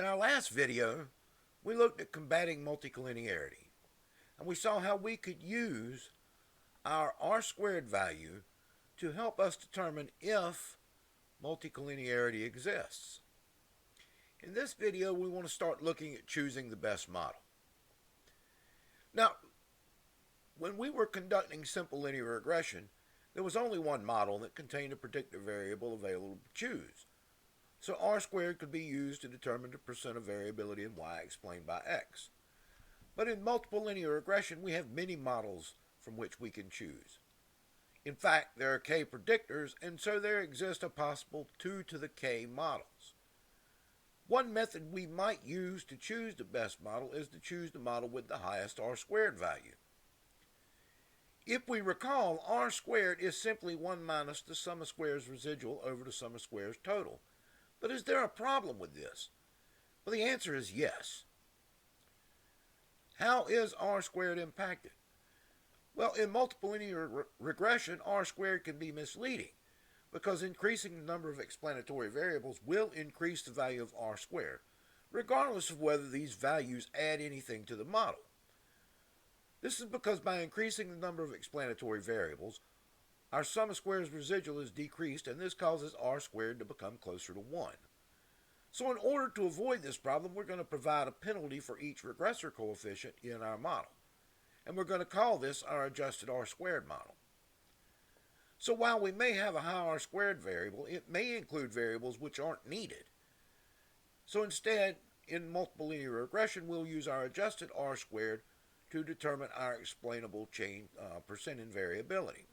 In our last video, we looked at combating multicollinearity, and we saw how we could use our r-squared value to help us determine if multicollinearity exists. In this video, we want to start looking at choosing the best model. Now, when we were conducting simple linear regression, there was only one model that contained a predictive variable available to choose. So r-squared could be used to determine the percent of variability in y explained by x. But in multiple linear regression, we have many models from which we can choose. In fact, there are k predictors, and so there exist a possible 2 to the k models. One method we might use to choose the best model is to choose the model with the highest r-squared value. If we recall, r-squared is simply 1 minus the sum of squares residual over the sum of squares total. But is there a problem with this? Well, the answer is yes. How is r-squared impacted? Well, in multiple linear regression, r-squared can be misleading because increasing the number of explanatory variables will increase the value of r-squared, regardless of whether these values add anything to the model. This is because by increasing the number of explanatory variables, our sum of squares residual is decreased, and this causes r-squared to become closer to 1. So in order to avoid this problem, we're going to provide a penalty for each regressor coefficient in our model. And we're going to call this our adjusted r-squared model. So while we may have a high r-squared variable, it may include variables which aren't needed. So instead, in multiple linear regression, we'll use our adjusted r-squared to determine our explainable percent in variability.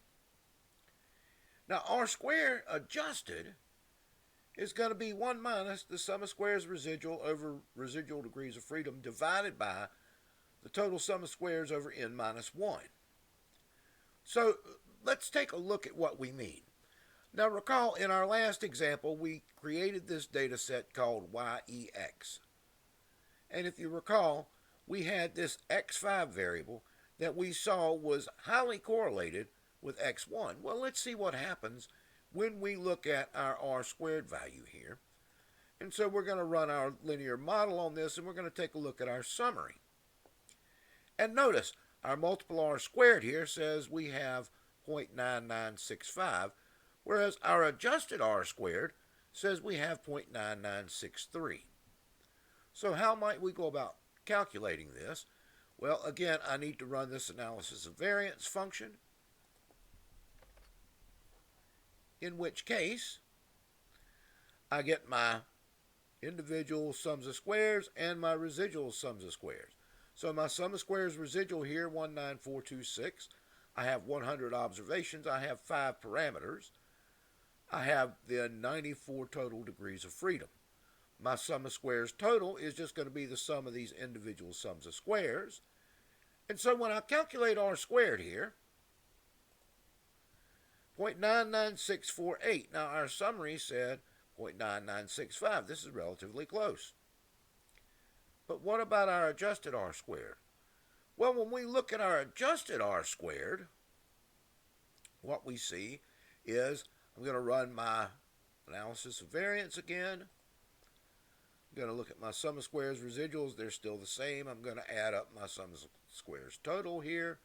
Now, r-squared adjusted is going to be 1 minus the sum of squares residual over residual degrees of freedom divided by the total sum of squares over n minus 1. So let's take a look at what we mean. Now recall, in our last example, we created this data set called YEX. And if you recall, we had this x5 variable that we saw was highly correlated with x1. Well, let's see what happens when we look at our r-squared value here. And so we're going to run our linear model on this, and we're going to take a look at our summary. And notice, our multiple r-squared here says we have 0.9965, whereas our adjusted r-squared says we have 0.9963. So how might we go about calculating this? Well, again, I need to run this analysis of variance function, in which case I get my individual sums of squares and my residual sums of squares. So my sum of squares residual here, 19426. I have 100 observations. I have 5 parameters. I have the 94 total degrees of freedom. My sum of squares total is just going to be the sum of these individual sums of squares. And so when I calculate r-squared here, 0.99648. Now our summary said 0.9965. This is relatively close. But what about our adjusted r-squared? Well, when we look at our adjusted r-squared, what we see is, I'm going to run my analysis of variance again. I'm going to look at my sum of squares residuals. They're still the same. I'm going to add up my sum of squares total here.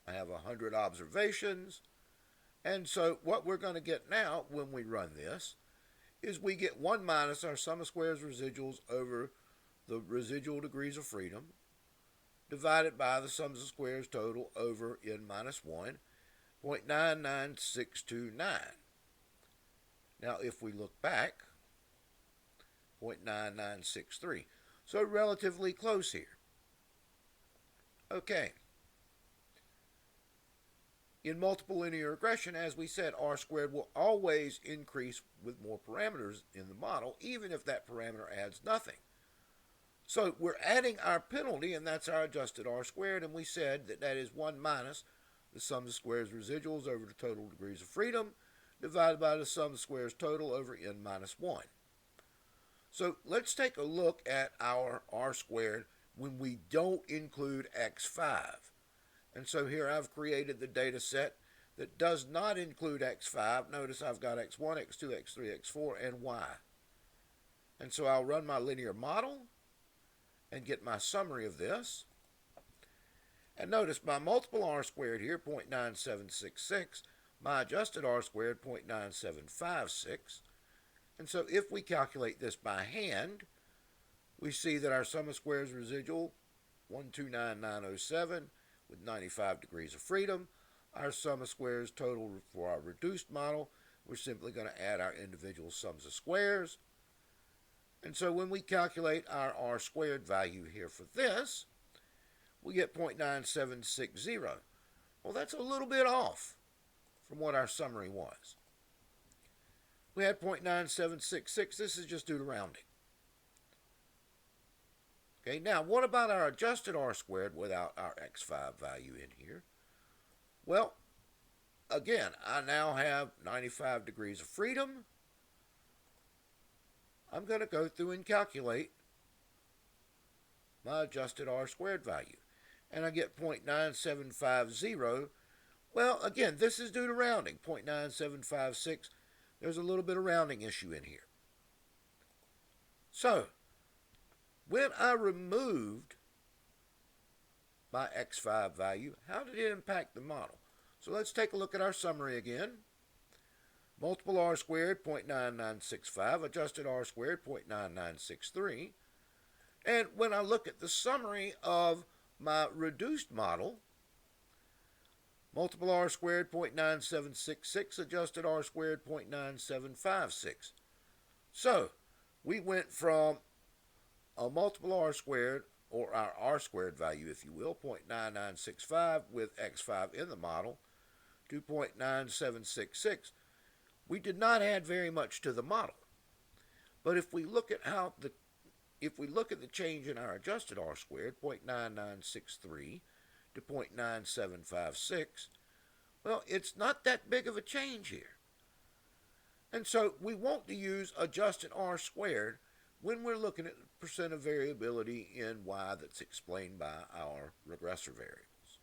I have 100 observations. And so what we're going to get now when we run this is we get 1 minus our sum of squares residuals over the residual degrees of freedom divided by the sums of squares total over n minus 1, 0.99629. Now if we look back, 0.9963. So relatively close here. Okay. In multiple linear regression, as we said, r-squared will always increase with more parameters in the model, even if that parameter adds nothing. So we're adding our penalty, and that's our adjusted r-squared, and we said that that is 1 minus the sum of squares residuals over the total degrees of freedom divided by the sum of squares total over n minus 1. So let's take a look at our r-squared when we don't include x5. And so here I've created the data set that does not include x5. Notice I've got x1, x2, x3, x4, and y. And so I'll run my linear model and get my summary of this. And notice my multiple r squared here, 0.9766, my adjusted r squared, 0.9756. And so if we calculate this by hand, we see that our sum of squares residual, 129907 with 95 degrees of freedom. Our sum of squares total for our reduced model, we're simply going to add our individual sums of squares. And so when we calculate our r squared value here for this, we get 0.9760. Well, that's a little bit off from what our summary was. We had 0.9766. This is just due to rounding. Okay, now what about our adjusted r squared without our x5 value in here? Well, again, I now have 95 degrees of freedom. I'm going to go through and calculate my adjusted r squared value. And I get 0.9750. Well, again, this is due to rounding, 0.9756. There's a little bit of rounding issue in here. So, when I removed my x5 value, how did it impact the model? So let's take a look at our summary again. Multiple r squared, 0.9965, adjusted r squared, 0.9963. And when I look at the summary of my reduced model, multiple r squared, 0.9766, adjusted r squared, 0.9756. So, we went from a multiple r squared, or our r squared value, if you will, 0.9965 with x5 in the model, to 0.9766. We did not add very much to the model. But if we look at the change in our adjusted r squared, 0.9963 to 0.9756, well, it's not that big of a change here. And so we want to use adjusted r squared when we're looking at the percent of variability in y that's explained by our regressor variables.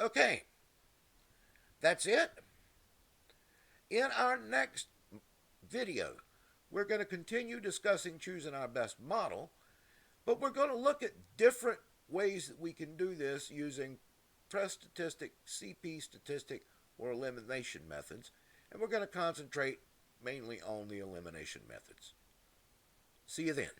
Okay, that's it. In our next video, we're going to continue discussing choosing our best model, but we're going to look at different ways that we can do this using press statistic, CP statistic, or elimination methods, and we're going to concentrate mainly on the elimination methods. See you then.